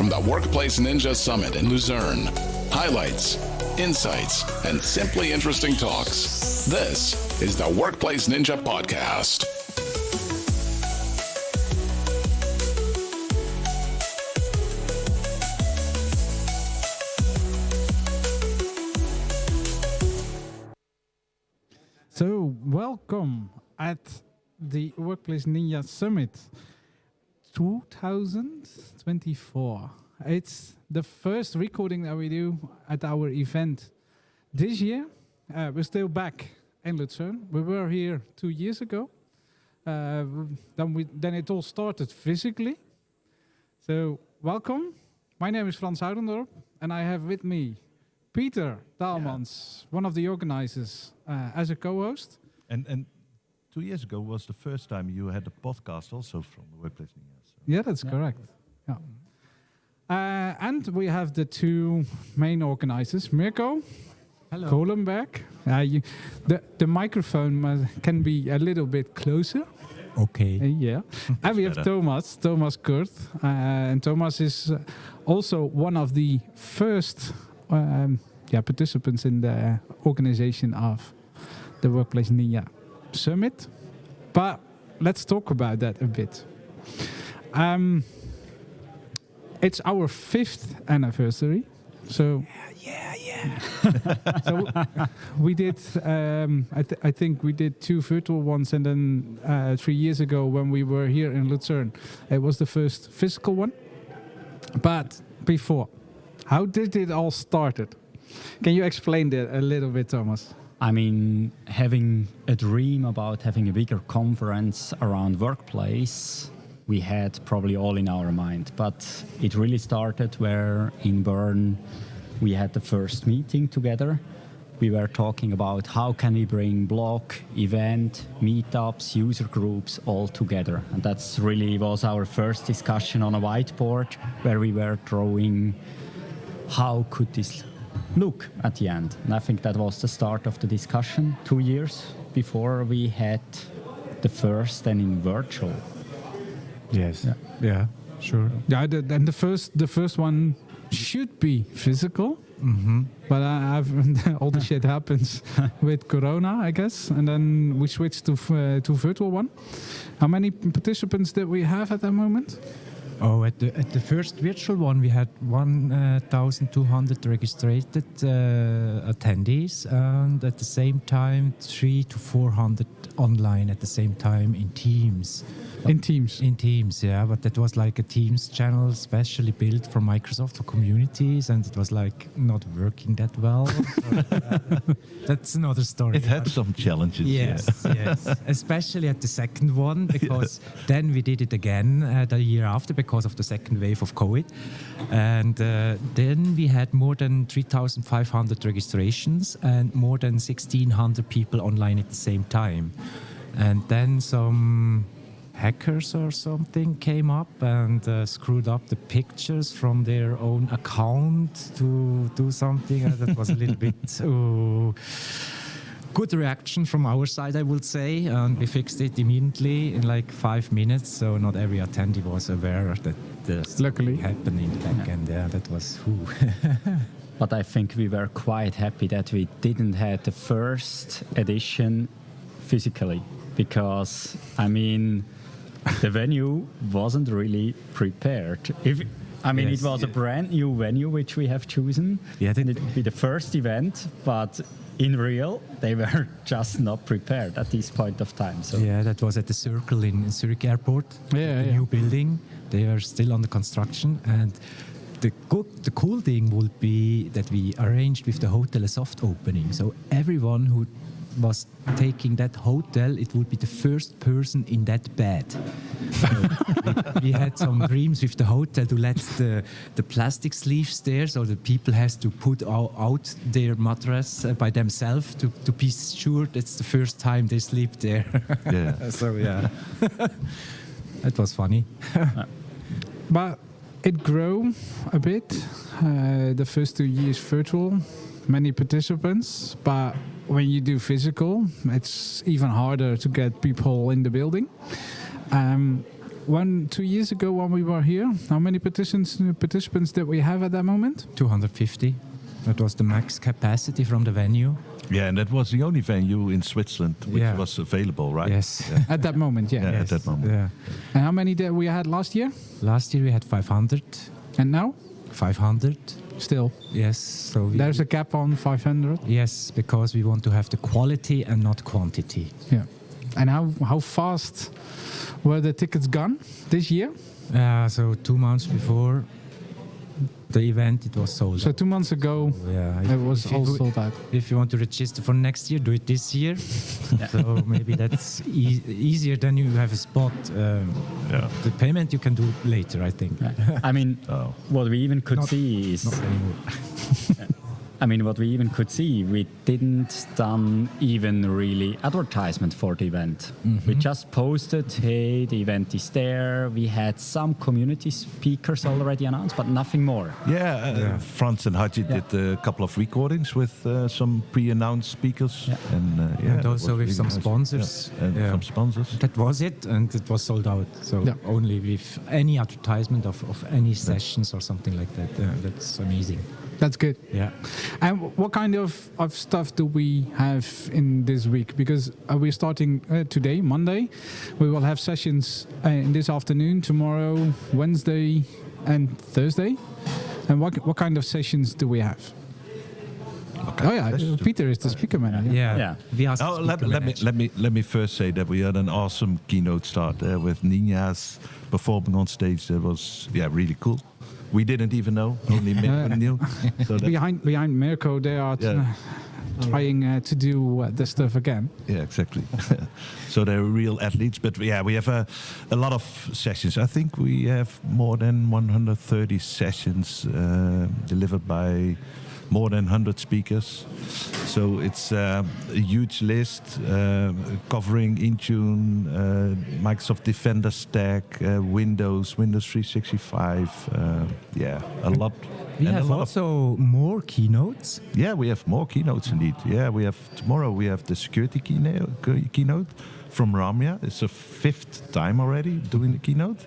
from the Workplace Ninja Summit in Lucerne. Highlights, insights, and simply interesting talks. This is the Workplace Ninja Podcast. So, welcome at the Workplace Ninja Summit 2024. It's the first recording that we do at our event this year. We're still back in Lucerne. We were here 2 years ago. Then it all started physically. So, welcome. My name is Frans Oudendorp, and I have with me Peter Daalmans, one of the organizers, as a co-host. And 2 years ago was the first time you had a podcast also from the Workplace Ninja. So. Yeah, that's correct. Yeah. And we have the two main organizers, Mirko, hello, Colemberg. The microphone can be a little bit closer. Okay. Yeah. And we have Thomas Kurth. And Thomas is also one of the first participants in the organization of the Workplace Ninja Summit. But let's talk about that a bit. It's our 5th anniversary. So yeah. So we did. I think we did 2 virtual ones, and then 3 years ago when we were here in Lucerne, it was the first physical one. But before, how did it all started? Can you explain that a little bit, Thomas? I mean, having a dream about having a bigger conference around workplace, we had probably all in our mind. But it really started where in Bern we had the first meeting together. We were talking about how can we bring blog, event, meetups, user groups all together. And that's really was our first discussion on a whiteboard where we were drawing how could this look at the end. And I think that was the start of the discussion 2 years before we had the first and in virtual. Yes. Yeah, sure. Yeah, and the first one should be physical. Mm-hmm. But all the shit happens with Corona, I guess, and then we switched to virtual one. How many participants did we have at that moment? Oh, at the first virtual one, we had 1,200 registered attendees, and at the same time, 300 to 400 online at the same time in Teams. In Teams, yeah. But that was like a Teams channel specially built for Microsoft for communities, and it was like not working that well. That's another story. It had some challenges. Yes. Especially at the second one, because then we did it again the year after because of the second wave of COVID. And then we had more than 3,500 registrations and more than 1,600 people online at the same time. And then some hackers or something came up and screwed up the pictures from their own account to do something. That was a little bit good reaction from our side, I would say. And we fixed it immediately in like 5 minutes. So not every attendee was aware that this happened in the back end. Yeah, that was But I think we were quite happy that we didn't have the first edition physically, because, I mean, the venue wasn't really prepared. It was a brand new venue which we have chosen. Yeah, and it would be the first event, but in real, they were just not prepared at this point of time. So yeah, that was at the Circle in Zurich Airport. The new building. They are still under construction, and the cool thing would be that we arranged with the hotel a soft opening. So everyone who was taking that hotel, it would be the first person in that bed. So we had some dreams with the hotel to let the plastic sleeves there, so the people has to put out their mattress by themselves to be sure that's the first time they sleep there. Yeah. So yeah, that was funny. But it grew a bit. The first 2 years virtual, many participants, but when you do physical, it's even harder to get people in the building. 2 years ago when we were here, how many participants did we have at that moment? 250. That was the max capacity from the venue. Yeah, and that was the only venue in Switzerland which Yeah. was available, right? Yes. Yeah. At that moment, yeah. Yeah, at that moment. Yeah. And how many did we had last year? Last year we had 500. And now? 500. Still. Yes. So There's a cap on 500. Yes, because we want to have the quality and not quantity. Yeah. And how fast were the tickets gone this year? So 2 months before the event, it was sold So out. 2 months ago, Yeah, it was all sold out. If you want to register for next year, do it this year. So maybe that's easier than you have a spot. The payment you can do later, I think. I mean, what we even could see is Not anymore. I mean, what we even could see, we didn't done even really advertisement for the event. We just posted, hey, the event is there. We had some community speakers already announced, but nothing more. Yeah, Frans and Haji did a couple of recordings with some pre-announced speakers. Yeah. And that also was with some nice. sponsors. Yeah, and Yeah. some sponsors. That was it, and it was sold out. So Yeah. only with any advertisement of any sessions or something like that. That's amazing. That's good. Yeah. And what kind of stuff do we have in this week? Because we're starting today, Monday. We will have sessions in this afternoon, tomorrow, Wednesday, and Thursday. And what kind of sessions do we have? Okay. Oh yeah, Peter is the speaker manager. Yeah. We asked Oh, the speaker manager. let me first say that we had an awesome keynote start with Ninjas performing on stage. That was really cool. We didn't even know, only Mirko knew. So that, Behind Mirko, they are trying to do the stuff again. yeah, exactly. So they're real athletes. But yeah, we have a lot of sessions. I think we have more than 130 sessions delivered by more than 100 speakers. So it's a huge list covering Intune, Microsoft Defender Stack, Windows 365. A lot. We And a have lot also more keynotes. yeah, we have more keynotes indeed. Yeah, tomorrow we have the security keynote from Ramya. It's the 5th time already doing the keynote.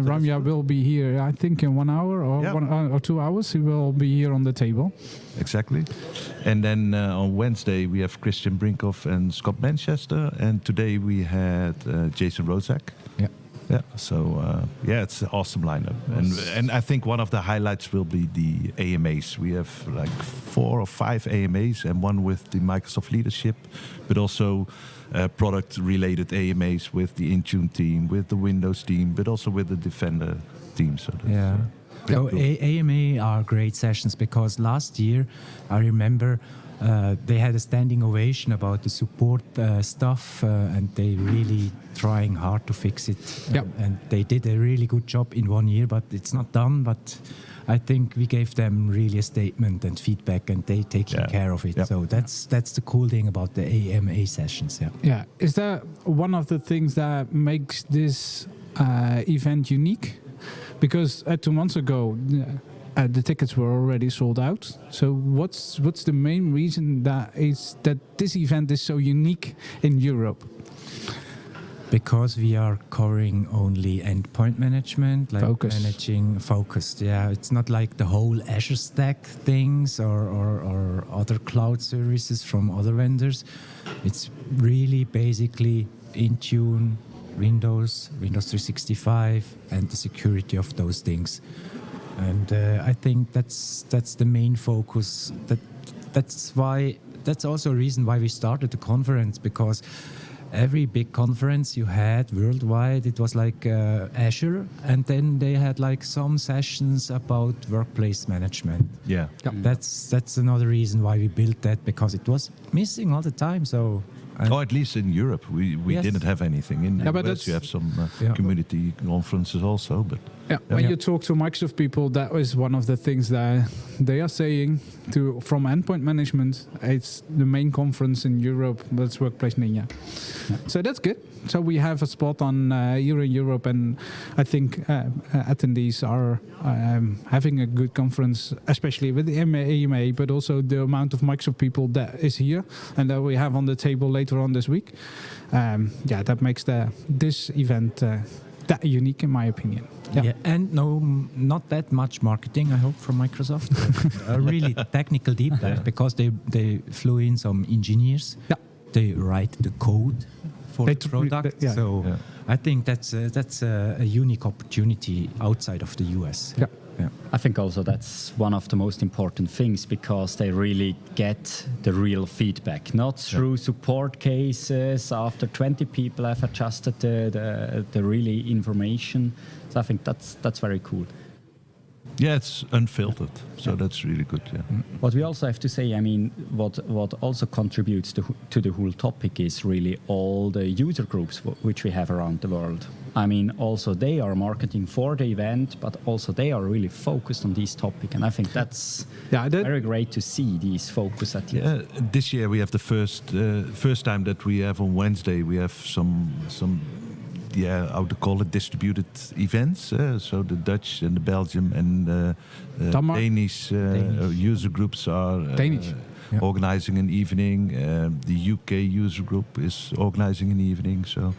Ramya will be here, I think, in 1 hour or Yeah. 1 or 2 hours. He will be here on the table. Exactly. And then on Wednesday we have Christian Brinkhoff and Scott Manchester. And today we had Jason Rozak. Yeah. Yeah. So it's an awesome lineup. And I think one of the highlights will be the AMAs. We have like 4 or 5 AMAs and one with the Microsoft leadership, but also product-related AMAs with the Intune team, with the Windows team, but also with the Defender team. So that's, Yeah. So cool. AMA are great sessions because last year I remember they had a standing ovation about the support stuff and they really trying hard to fix it. Yep. And they did a really good job in 1 year, but it's not done. But I think we gave them really a statement and feedback and they taking care of it. Yep. So that's the cool thing about the AMA sessions. Yeah. Yeah. Is that one of the things that makes this event unique? Because 2 months ago, the tickets were already sold out. So what's the main reason that this event is so unique in Europe? Because we are covering only endpoint management, like managing focused. Yeah, it's not like the whole Azure Stack things or other cloud services from other vendors. It's really basically Intune, Windows 365, and the security of those things. And I think that's the main focus. That's also a reason why we started the conference, because every big conference you had worldwide, it was like Azure, and then they had like some sessions about workplace management. Yeah. That's another reason why we built that, because it was missing all the time. So. Or at least in Europe, we Yes. didn't have anything. In the but US, you have some Yeah. community conferences also, but When you talk to Microsoft people, that is one of the things that they are saying from endpoint management. It's the main conference in Europe, that's Workplace Ninja. Yeah. So that's good. So we have a spot on here in Europe, and I think attendees are having a good conference, especially with the AMA, but also the amount of Microsoft people that is here and that we have on the table later on this week. That makes this event that unique, in my opinion. Yeah, and not that much marketing, I hope, from Microsoft. A really technical deep dive, because they flew in some engineers. Yeah. They write the code for the product. I think that's a unique opportunity outside of the US. Yeah. Yeah. I think also that's one of the most important things, because they really get the real feedback, not through support cases after 20 people have adjusted the really information. So I think that's very cool. Yeah, it's unfiltered, so that's really good. Yeah. What we also have to say, I mean, what also contributes to the whole topic is really all the user groups which we have around the world. I mean, also they are marketing for the event, but also they are really focused on this topic, and I think that's very great to see these focus at the end. This year we have the first time that we have on Wednesday we have some how to call it, distributed events. So the Dutch and the Belgium and Danish user groups are organizing an evening. The UK user group is organizing an evening. So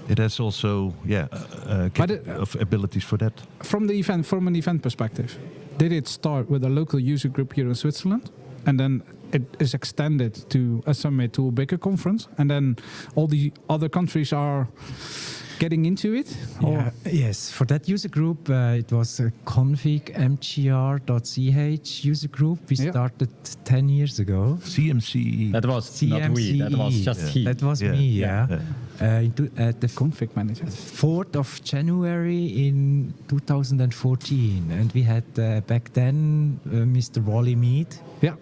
it has also of abilities for that. From an event perspective, did it start with a local user group here in Switzerland, and then it is extended to a summit, to a bigger conference, and then all the other countries are getting into it? Yes, for that user group, it was a config mgr.ch user group. We started 10 years ago. CMCE. That was not we, that was just he. That was me, at the config manager. 4th of January in 2014. And we had back then Mr. Wally Mead. Yeah.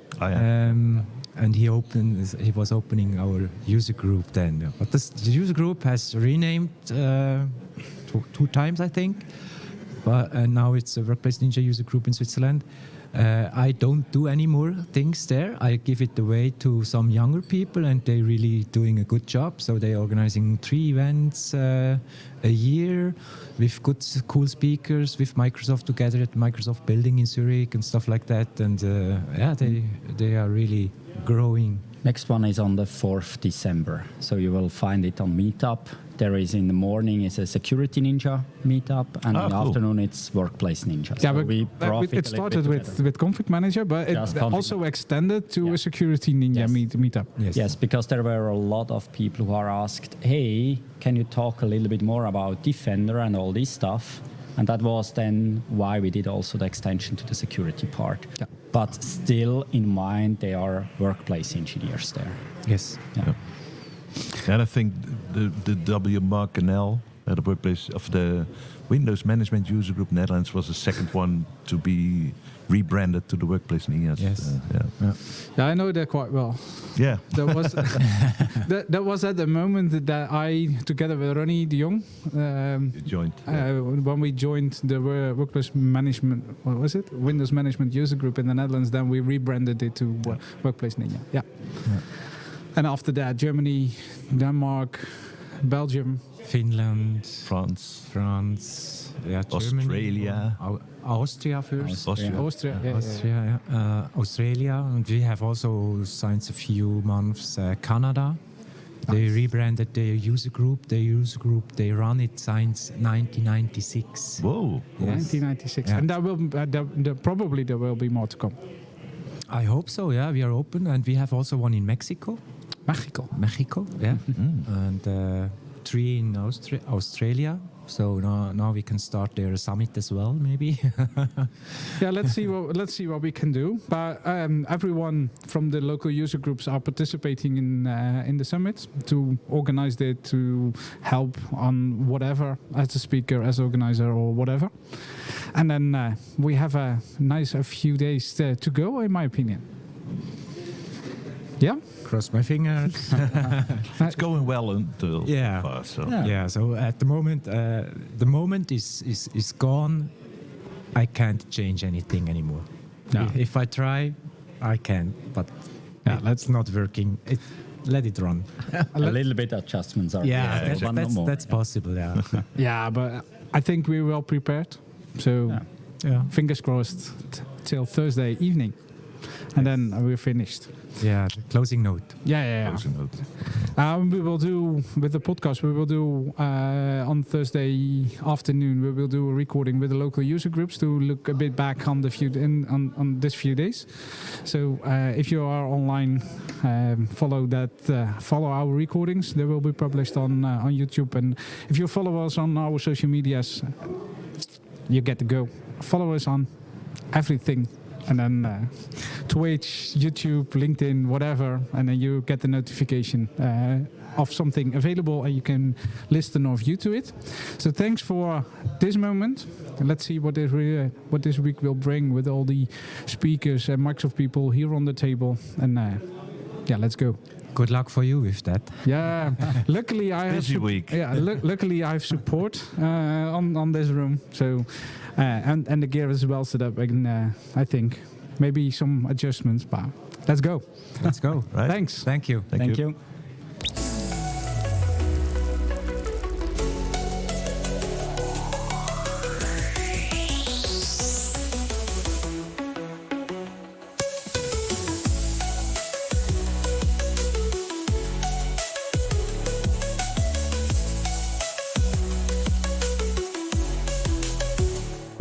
And he was opening our user group then. But the user group has renamed 2 times, I think. And now it's a Workplace Ninja user group in Switzerland. I don't do any more things there. I give it away to some younger people, and they're really doing a good job. So they're organizing 3 events a year with good, cool speakers, with Microsoft together at the Microsoft building in Zurich and stuff like that. And they are really growing. Next one is on the 4th December. So you will find it on Meetup. There is in the morning is a Security Ninja Meetup, and in the afternoon it's Workplace Ninja. Yeah, so it started with Config Manager, but it also extended to a Security Ninja Meetup. Yes, because there were a lot of people who are asked, hey, can you talk a little bit more about Defender and all this stuff? And that was then why we did also the extension to the security part. Yeah. But still in mind, they are workplace engineers there. Yes. Yeah. And I think the WMARC-NL, the workplace of the Windows Management User Group Netherlands, was the second one to be rebranded to the Workplace Ninjas. Yes. I know that quite well. Yeah. That was that was at the moment that I, together with Ronnie de Jong, joined. When we joined the Workplace Management, what was it? Windows Management User Group in the Netherlands. Then we rebranded it to Workplace Ninja. Yeah. And after that, Germany, Denmark, Belgium, Finland, France, Australia, Austria first. Austria, Australia, and we have also since a few months Canada. They rebranded their user group. They run it since 1996. Whoa! Yes. 1996, and there will be more to come. I hope so. Yeah, we are open, and we have also one in Mexico. Mexico. Yeah, and 3 in Australia. So now we can start their summit as well, maybe. Yeah, let's see what we can do. But everyone from the local user groups are participating in the summit to organize it, to help on whatever, as a speaker, as organizer, or whatever. And then we have a few days to go, in my opinion. Yeah. Cross my fingers. It's going well until far. So. Yeah. So at the moment is gone. I can't change anything anymore. No. If I try, I can. But it's not working. Let it run. A little bit adjustments are. That's possible. Yeah. Yeah, but I think we're well prepared. So fingers crossed till Thursday evening, and then we're finished. Yeah, closing note. Yeah. Closing note. We will do with the podcast. We will do on Thursday afternoon. We will do a recording with the local user groups to look a bit back on the on this few days. So if you are online, follow our recordings. They will be published on YouTube. And if you follow us on our social medias, you get to go. Follow us on everything. And then Twitch, YouTube, LinkedIn, whatever, and then you get the notification of something available, and you can listen or view to it. So thanks for this moment. And let's see what this week will bring with all the speakers and Microsoft people here on the table. And let's go. Good luck for you with that. Yeah, luckily I have busy week. Yeah, luckily I have support on this room. So and the gear is well set up. And I think maybe some adjustments, but let's go. Let's go. Right. Thanks. Thank you. Thank you. you.